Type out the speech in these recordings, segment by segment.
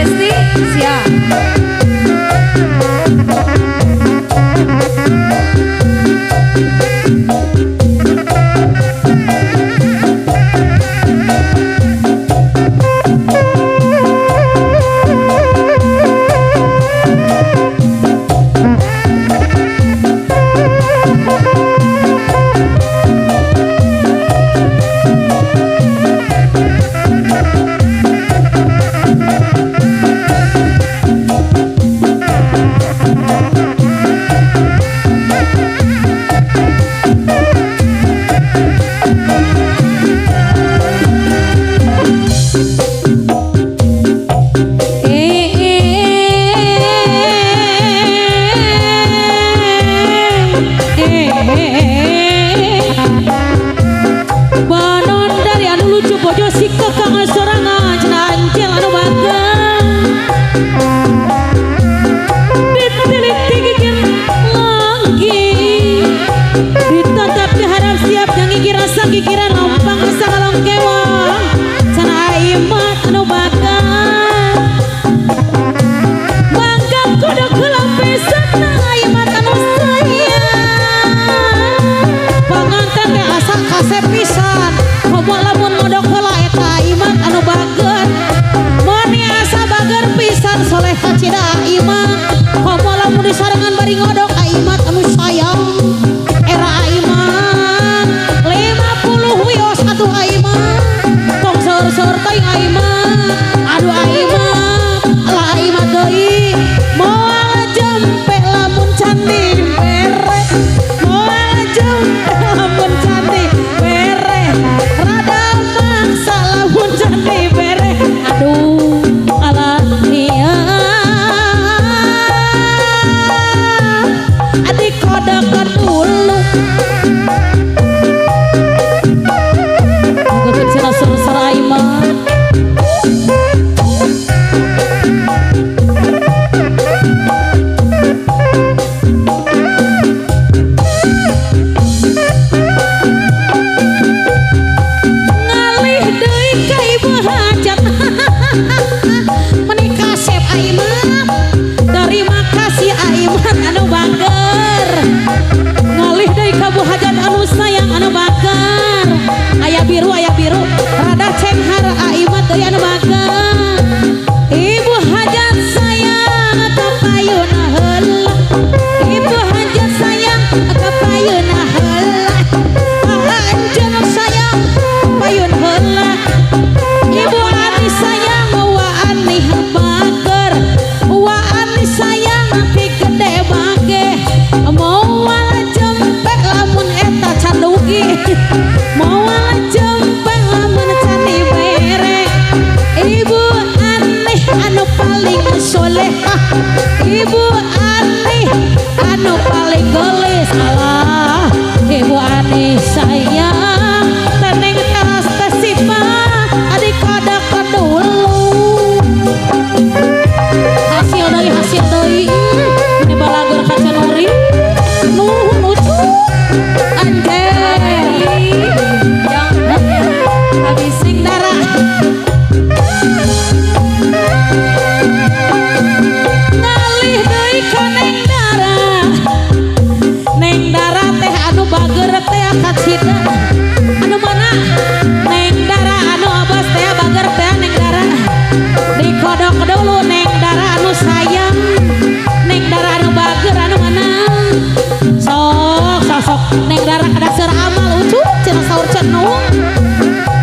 Besti siap. Ibu Ani anu paling gelis Allah Ibu Ani sayang teneng teras tesipa adik kada kedulu hasil dari ini balagur kaca nuri nuhun lucu anjay yang habis sing darah bager teh kacida anu mana neng dara anu abas teh bager teh neng dara dikodok dulu neng dara anu sayang neng dara anu bager anu mana sok neng dara kada seur amal ucup cenah saur cenung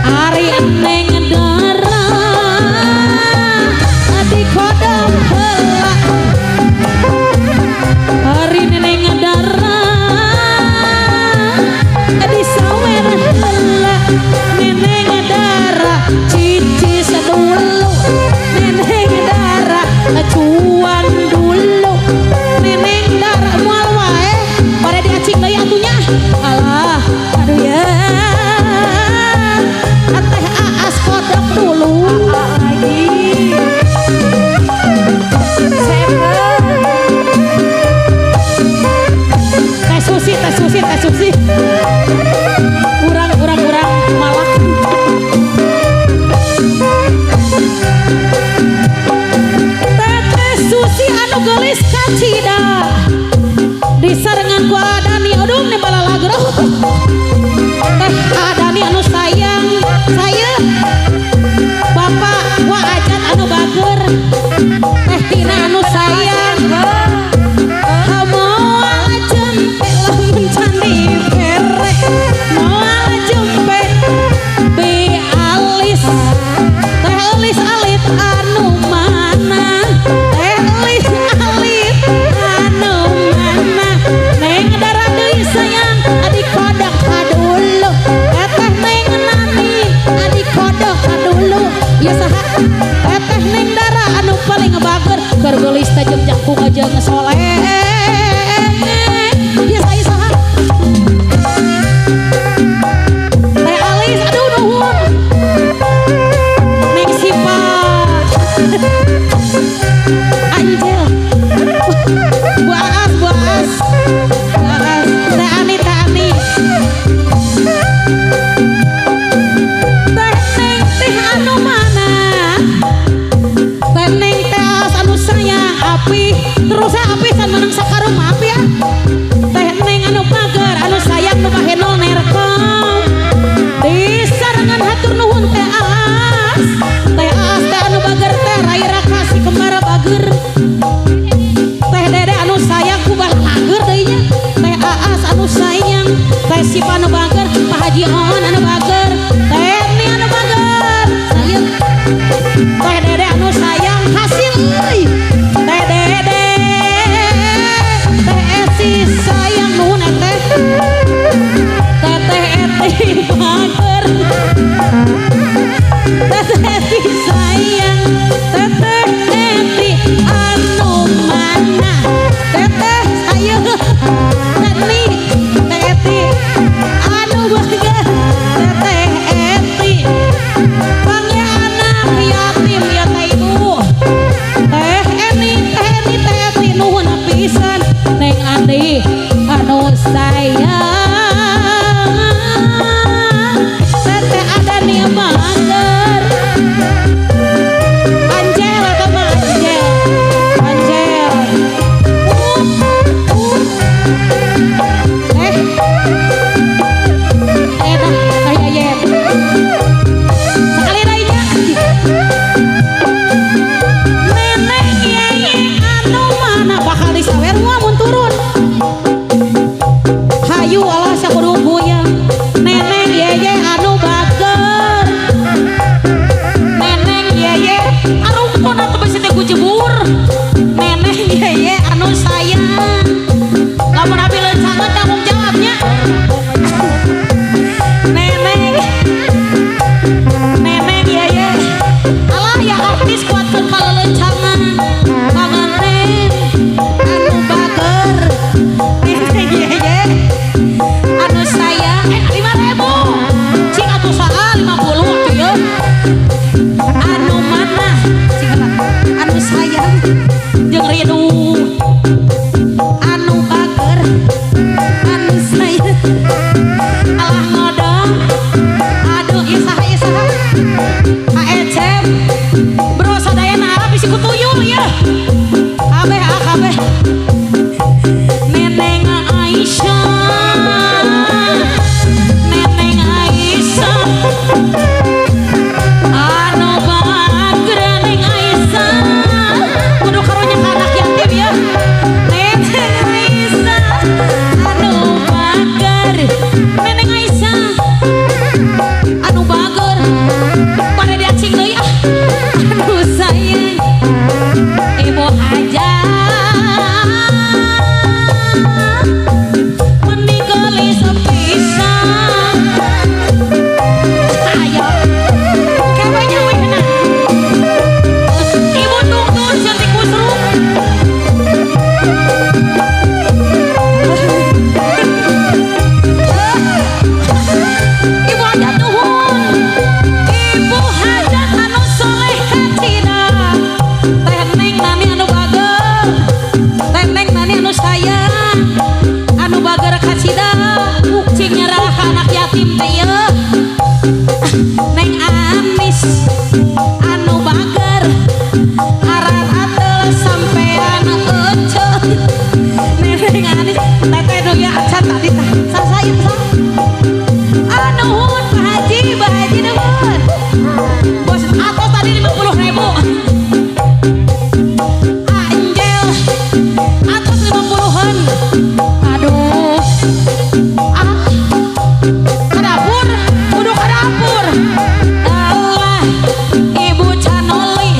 ari neng dara dikodok heula hari neng dara di Resi anu bager Pak Haji On anu bager Teh Emi anu bager sayang Teh Dede anu sayang hasil euy Teh Dede Teh Esi sayang nuhun teh Teteh Eti bager Teteh Eti sayang Teteh Eti anu mana Teteh sayang Tani Teh Eti anu bager Teteh Eti panggil anak yatim ya teh ibu Teh Eni Teh Eni Teh Eti nuhun pisan Neng Andi anu sayang Teteh ada nih bager Anjel atau mah Anjel Anjel dah kayak ayam sekali lainnya nenek yeye anu mana bakal disawer mun turun hayu Allah sakudu buyang nenek yeye anu bager nenek yeye arumpun atuh bisi teh kujebur nenek yeye anu sayang lamun abi leucangan tanggung jawabnya nenek yeye Allah ya artis kuatkeun kaleuleuncangan panganten anu bager nenek yeye anu sayang 5.000 cing atuh saha 50 atuh yeuh anu mana cing anu sayang jeung ridu anu bager anu sayang Allah ngodong aduh isaha Ecem bro sadayana bisi kutuyul ya kabeh kabeh Neneng Aisyah Neneng Aisyah anu bager Neneng Aisyah kudu karunya ka anak yatim ya Neneng Aisyah anu bager Neneng Aisyah anu bager pada diacing deui ah anu sayang ibu aja meninggali sepisan ayo kewenya wehna ibu tungtur cantik kusruk ibu aja nuhun ibu hajat anu soleh kacida Teh Neng nani anu bager Teh Neng nani anu sayang anu bager kacida cing nyerah ka anak yatim teh yeuh Neng Anis anu bager aran atel sampean eceuk Neng Anis teteh nu ya acan tadi tah sasayun sa nuhun Pak Haji nuhun bos atos tadi 50.000 Anjel atos 50-an aduh ke dapur kudu ke dapur Allah Ibu Canoli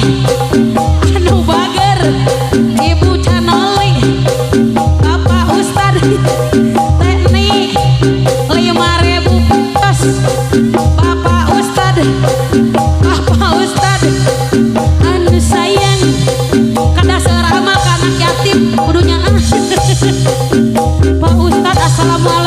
anu bager Ibu Canoli Bapak Ustad Teknik 5.000 pesos Bapak Ustad anu sayang kada seurah mah ka anak yatim kudunya Pak Ustad assalamualaikum